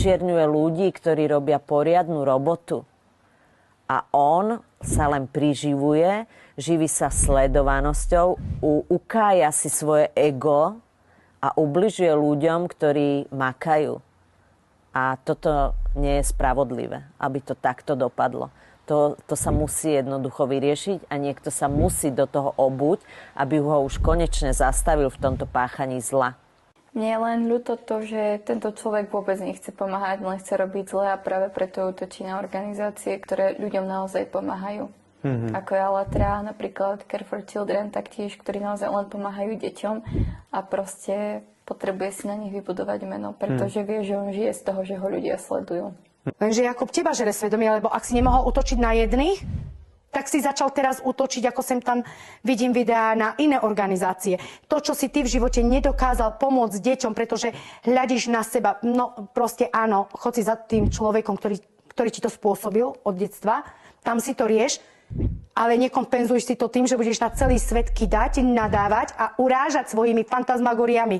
očierňuje ľudí, ktorí robia poriadnu robotu. A on sa len priživuje, živí sa sledovanosťou, ukája si svoje ego a ubližuje ľuďom, ktorí makajú. A toto nie je spravodlivé, aby to takto dopadlo. To sa musí jednoducho vyriešiť a niekto sa musí do toho obuť, aby ho už konečne zastavil v tomto páchaní zla. Mne je len ľúto to, že tento človek vôbec nechce pomáhať, len chce robiť zle a práve preto útočí na organizácie, ktoré ľuďom naozaj pomáhajú. Ako je Alatra, napríklad Care for Children, taktiež, ktorí naozaj len pomáhajú deťom a proste potrebuje si na nich vybudovať meno, pretože vie, že on žije z toho, že ho ľudia sledujú. Lenže Jakub teba žere svedomie, lebo ak si nemohol útočiť na jedných, tak si začal teraz útočiť, ako sem tam vidím videá, na iné organizácie. To, čo si ty v živote nedokázal pomôcť deťom, pretože hľadíš na seba, no proste áno, chod si za tým človekom, ktorý ti to spôsobil od detstva, tam si to rieš, ale nekompenzuješ si to tým, že budeš na celý svet kydať, nadávať a urážať svojimi fantasmagóriami.